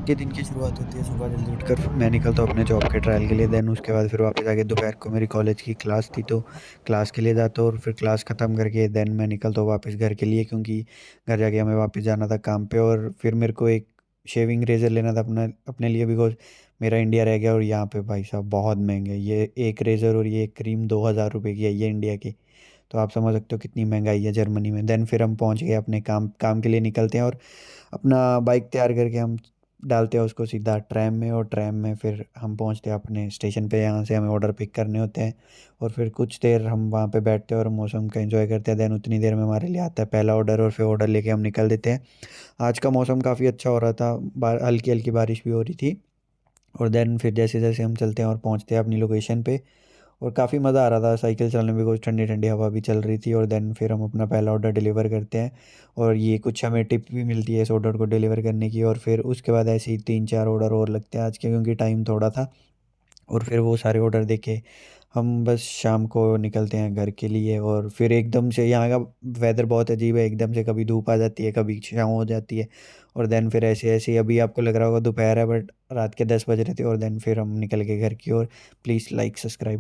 के दिन की शुरुआत होती है सुबह जल्दी उठकर मैं निकलता हूँ अपने जॉब के ट्रायल के लिए। देन उसके बाद फिर वापस आके दोपहर को मेरी कॉलेज की क्लास थी तो क्लास के लिए जाता हूँ और फिर क्लास ख़त्म करके देन मैं निकलता हूँ वापस घर के लिए, क्योंकि घर जाके हमें वापस जाना था काम पे। और फिर मेरे को एक शेविंग रेज़र लेना था अपना अपने लिए, बिकॉज़ मेरा इंडिया रह गया और यहाँ पे भाई साहब बहुत महंगे, ये एक रेज़र और ये एक क्रीम 2,000 रुपये की है ये इंडिया की। तो आप समझ सकते हो कितनी महंगाई है जर्मनी में। देन फिर हम पहुँच गए अपने काम काम के लिए निकलते हैं और अपना बाइक तैयार करके हम डालते हैं उसको सीधा ट्रैम में, और ट्रैम में फिर हम पहुंचते हैं अपने स्टेशन पे। यहाँ से हमें ऑर्डर पिक करने होते हैं और फिर कुछ देर हम वहाँ पे बैठते हैं और मौसम का एंजॉय करते हैं। देन उतनी देर में हमारे लिए आता है पहला ऑर्डर और फिर ऑर्डर लेके हम निकल देते हैं। आज का मौसम काफ़ी अच्छा हो रहा था, हल्की हल्की बारिश भी हो रही थी। और देन फिर जैसे जैसे हम चलते हैं और पहुँचते हैं अपनी लोकेशन पे, और काफ़ी मज़ा आ रहा था साइकिल चलाने में, कुछ ठंडी ठंडी हवा भी चल रही थी। और देन फिर हम अपना पहला ऑर्डर डिलीवर करते हैं और ये कुछ हमें टिप भी मिलती है इस ऑर्डर को डिलीवर करने की। और फिर उसके बाद ऐसे ही 3-4 ऑर्डर और लगते हैं आज के, क्योंकि टाइम थोड़ा था। और फिर वो सारे ऑर्डर देके हम बस शाम को निकलते हैं घर के लिए। और फिर एकदम से यहाँ का वेदर बहुत अजीब है, एकदम से कभी धूप आ जाती है कभी शाम हो जाती है। और देन फिर ऐसे ऐसे ही अभी आपको लग रहा होगा दोपहर है, बट रात के 10 बज रहे थे। और देन फिर हम निकल गए घर की ओर। Please like subscribe.